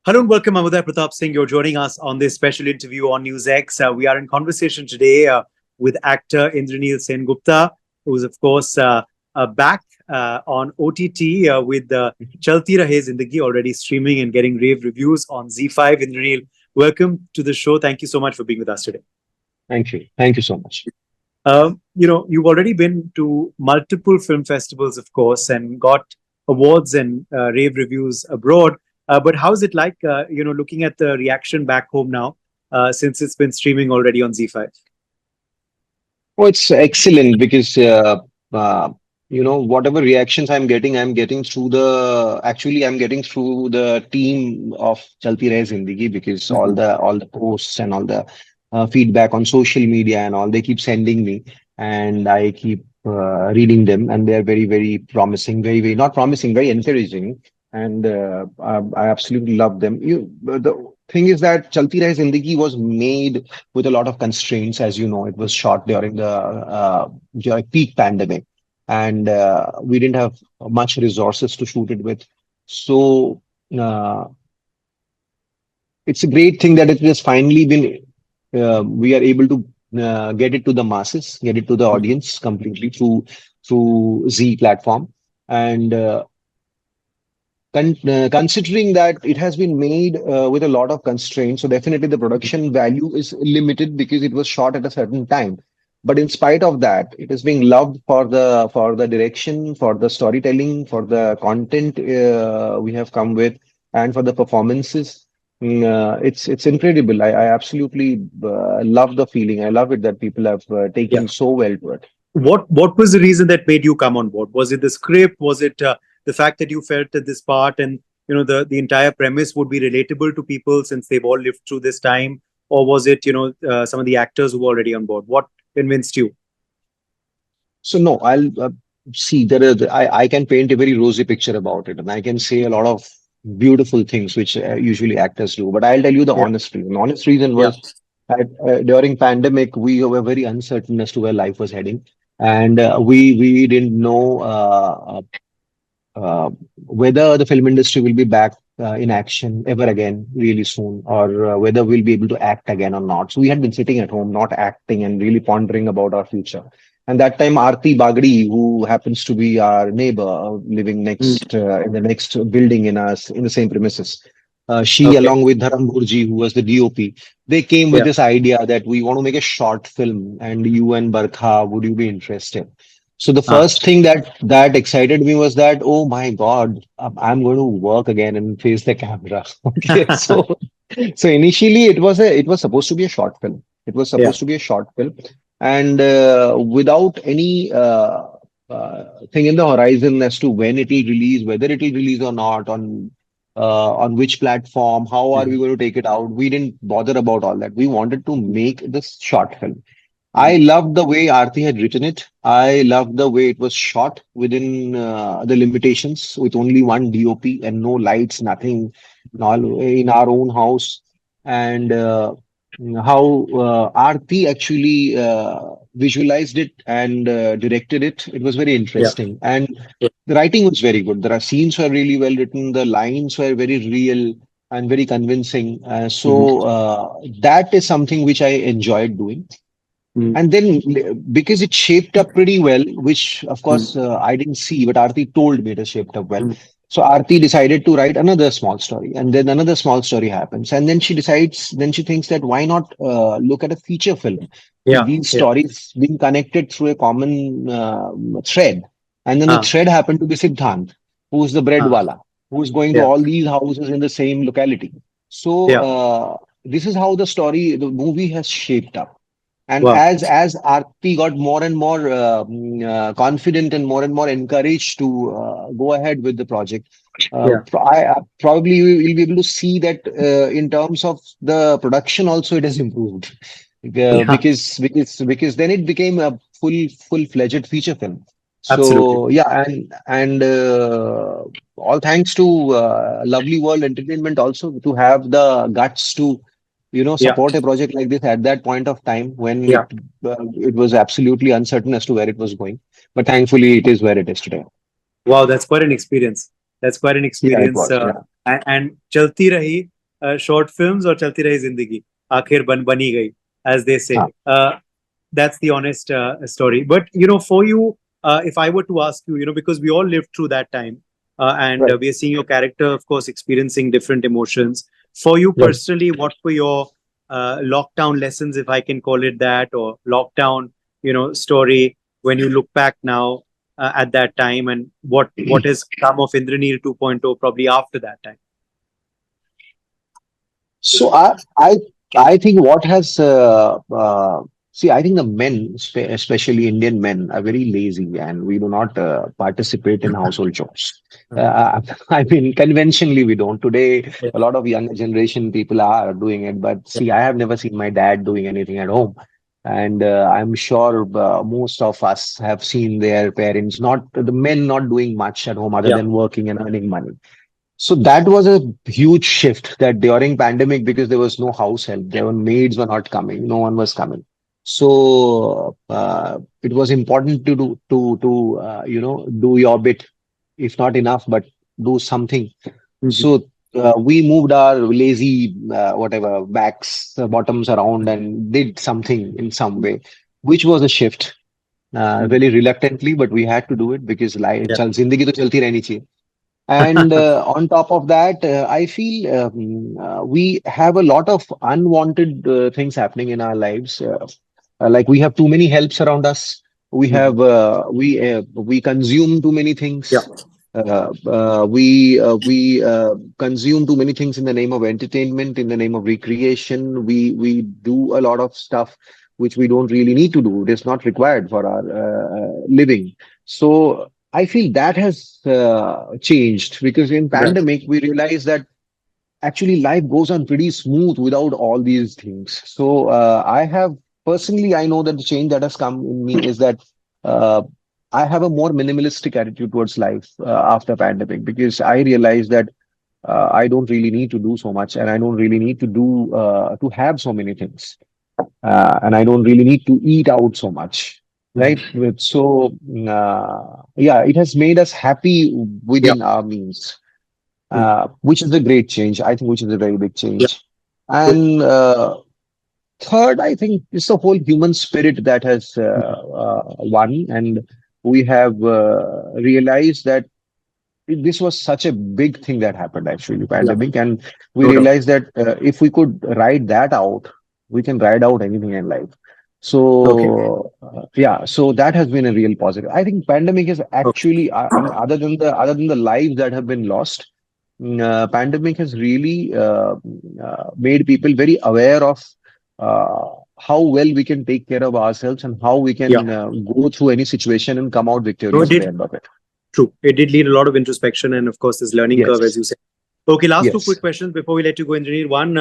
Hello and welcome. I'm Uday Pratap Singh. You're joining us on this special interview on NewsX. We are in conversation today with actor Indraneil Sengupta, who is, of course, back on OTT with Chalti Rahe Zindagi, already streaming and getting rave reviews on Z5. Indraneil, welcome to the show. Thank you so much for being with us today. Thank you. Thank you so much. You've already been to multiple film festivals, of course, and got awards and rave reviews abroad. But how's it like, looking at the reaction back home now, since it's been streaming already on Z5? Oh, it's excellent because whatever reactions I'm getting through I'm getting through the team of Chalti Rahe Zindagi because Mhm. all the posts and all the feedback on social media and all they keep sending me, and I keep reading them, and they're very very promising, very very not promising, very encouraging, and I absolutely love them. The thing is that Chalti Rahe Zindagi was made with a lot of constraints. As you know, it was shot during the during peak pandemic, and we didn't have much resources to shoot it with. So uh, it's a great thing that it has finally been. We are able to get it to the masses, get it to the audience completely through Z platform, and considering that it has been made with a lot of constraints, so definitely the production value is limited because it was shot at a certain time. But in spite of that, it is being loved for the direction, for the storytelling, for the content we have come with, and for the performances. It's incredible. I absolutely love the feeling. I love it that people have Yeah. taken so well to it. What was the reason that made you come on board? Was it the script? Was it the fact that you felt that this part and the entire premise would be relatable to people since they've all lived through this time, or was it some of the actors who were already on board? What convinced you? So no, I'll see there is I can paint a very rosy picture about it, and I can say a lot of beautiful things which usually actors do. But I'll tell you the Yeah. honest reason. The honest reason Yeah. was that during pandemic we were very uncertain as to where life was heading, and we didn't know whether the film industry will be back in action ever again really soon, or whether we'll be able to act again or not. So we had been sitting at home, not acting, and really pondering about our future. And that time, Aarti Bagdi, who happens to be our neighbor, living Mm. next in the next building in us in the same premises, she, Okay. along with Dharam Burji, who was the DOP, they came with Yeah. this idea that we want to make a short film, and you and Barkha, would you be interested? So the Ah. first thing that excited me was that, oh my God, I'm going to work again and face the camera. Okay, so initially it was supposed to be a short film. It was Yeah. supposed to be a short film, and without any thing in the horizon as to when it will release, whether it will release or not, on which platform, how are we Mhm. going to take it out? We didn't bother about all that. We wanted to make this short film. I Mhm. loved the way Aarti had written it. I loved the way it was shot within the limitations with only one DOP and no lights, nothing in our own house. And how Aarti actually visualized it and directed it. It was very Yeah. interesting. And Yeah. the writing was very good. The scenes were really well written. The lines were very real and very convincing. Mhm. That is something which I enjoyed doing. Mhm. And then because it shaped up pretty well, which of course Mhm. I didn't see, but Aarti told me it has shaped up well. Mhm. So Aarti decided to write another small story, and then another small story happens, and then she thinks that why not look at a feature film with Yeah. these Yeah. stories being connected through a common thread, and then the Ah. thread happened to be Siddhant, who's the Ah. breadwala, who's going to Yeah. all these houses in the same locality. So Yeah. this is how the movie has shaped up. And Wow. as Aarti got more and more confident and more encouraged to go ahead with the project, Yeah. probably we will be able to see that in terms of the production also it has improved. Yeah. Because then it became a full-fledged feature film. Absolutely. So yeah, and all thanks to Lovely World Entertainment also to have the guts to Yeah. support a project like this at that point of time when Yeah. it was absolutely uncertain as to where it was going. But thankfully, it is where it is today. Wow, that's quite an experience. That's quite an Yeah, it experience. was. Yeah. And Chalti Rahi. short films or Chalti Rahe Zindagi? Aakhir bani gayi, as they say. हाँ, That's the honest story. But for you, if I were to ask you, because we all lived through that time, and right, we are seeing your character, of course, experiencing different emotions. For you right. personally, what were your lockdown lessons, if I can call it that, or lockdown, story when you look back now at that time, and what has come of Indraneil 2.0 probably after that time? So I think what has see, I think the men, especially Indian men, are very lazy, and we do not participate in household chores. I mean, conventionally we don't. Today, Yeah. a lot of younger generation people are doing it, but Yeah. see, I have never seen my dad doing anything at home. And I'm sure most of us have seen their parents, not the men, not doing much at home other Yeah. than working and earning money. So that was a huge shift that during pandemic, because there was no house help, there were maids were not coming, no one was coming. So it was important to do your bit, if not enough, but do something. Mhm. So we moved our lazy whatever backs, bottoms around and did something in some way, which was a shift. Mhm. Very reluctantly, but we had to do it because life, Yeah. जिंदगी तो चलती रहनी चाहिए. And on top of that, I feel we have a lot of unwanted things happening in our lives. Like we have too many helps around us. Mhm. We consume too many Yeah. things. We consume too many things in the name of entertainment, in the name of recreation. We do a lot of stuff which we don't really need to do. It is not required for our living. So I feel that has changed because in Right. pandemic we realized that actually life goes on pretty smooth without all these things. So I have personally, I know that the change that has come in me is that uh, I have a more minimalistic attitude towards life after pandemic because I realized that I don't really need to do so much and I don't really need to do to have so many things and I don't really need to eat out so much, right? Mhm. So, yeah, it has made us happy Yeah. within our means, Mhm. which is a great change. I think which is a very big Yeah. change. Good. And third, I think it's the whole human spirit that has Mhm. won, and we have realized that this was such a big thing that happened actually Yeah. pandemic and we No doubt. realized that if we could ride that out we can ride out anything in life Okay. so yeah so that has been a real positive. I think pandemic is Okay. actually I mean other than the lives that have been lost, pandemic has really made people very aware of how well we can take care of ourselves and how we Yeah. can go through any situation and come out No, it victorious at the did. end of it. True. It did lead a lot of introspection and, of course, this learning curve, as Yes, you said. Okay, last two yes. quick questions before we let you go, Engineer. One,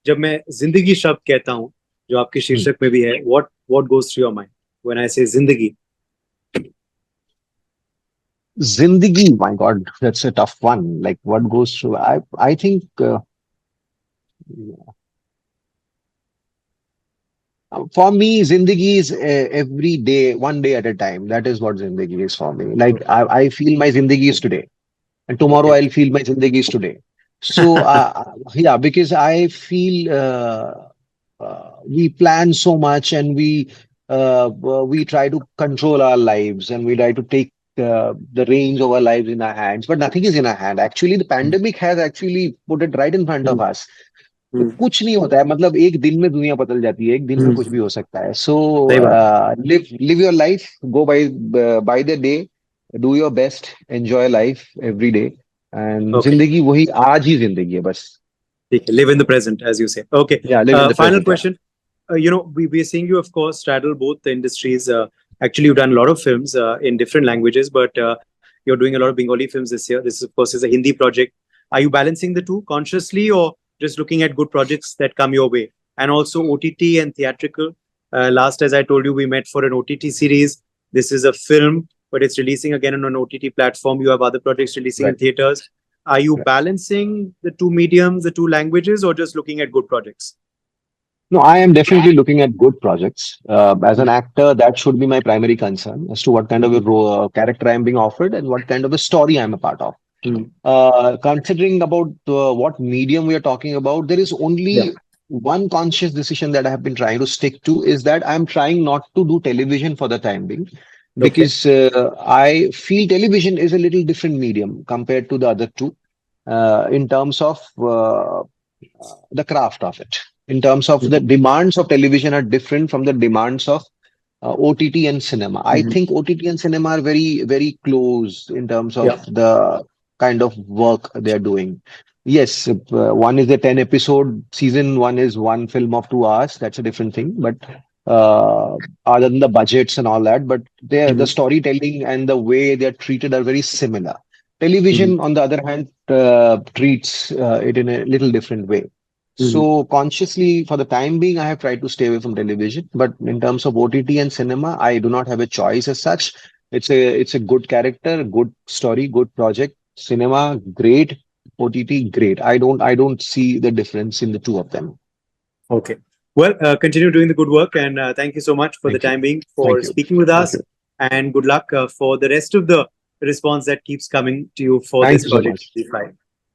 जब मैं जिंदगी शब्द कहता हूँ, जो आपके Hmm. शीर्षक में भी है, what goes through your mind when I say जिंदगी? Zindagi, my God, that's a tough one. Like what goes through, I think for me, Zindagi is every day, one day at a time. That is what Zindagi is for me. Like Okay. I feel my Zindagi is today, and tomorrow Okay. I'll feel my Zindagi is today. So yeah, because I feel we plan so much and we try to control our lives and we try to take the reins of our lives in our hands, but nothing is in our hand. Actually, the Hmm. pandemic has actually put it right in front Hmm. of us. तो Hmm. कुछ नहीं होता है मतलब एक दिन में दुनिया बदल जाती है एक दिन में Hmm. कुछ भी हो सकता है सो सही बात है. Live your life go by the day do your best enjoy life every day and Okay. जिंदगी वही आज ही जिंदगी है बस ठीक है. Live in the present, as you say. Okay. या live in the Final present या question. We are seeing you, of course, straddle both the industries. Actually, you've done a lot of films in different languages, but you're doing a lot of Bengali films this year. This, of course, is a Hindi project. Are you balancing the two consciously, or just looking at good projects that come your way? And also OTT and theatrical. Last, as I told you, we met for an OTT series. This is a film, but it's releasing again on an OTT platform. You have other projects releasing in right theaters. Are you balancing the two mediums, the two languages, or just looking at good projects? No, I am definitely looking at good projects. As an Mhm. actor, that should be my primary concern as to what kind of a character I am being offered and what kind of a story I am a part of. Mm. Considering about what medium we are talking about, there is Yeah. only one conscious decision that I have been trying to stick to, is that I'm trying not to do television for the time being, Okay. because I feel television is a little different medium compared to the other two, in terms of the craft of it. In terms of the Mhm. demands of television are different from the demands of OTT and cinema. I Mhm. think OTT and cinema are very, very close in terms of Yeah. the kind of work they're doing. Yes, one is a 10 episode season, one is one film of 2 hours. That's a different thing. But other than the budgets and all that, but the Mhm. storytelling and the way they're treated are very similar. Mhm. Television, on the other hand, treats it in a little different way. Mhm. So consciously, for the time being, I have tried to stay away from television. But in terms of OTT and cinema, I do not have a choice as such. It's a good character, good story, good project. Cinema, great. OTT, great. I don't see the difference in the two of them. Okay. Well, continue doing the good work, and thank you so much for the Thank you. time being for Thank you. speaking with Thank us, you. and good luck for the rest of the response that keeps coming to you for Thank this you so project. much.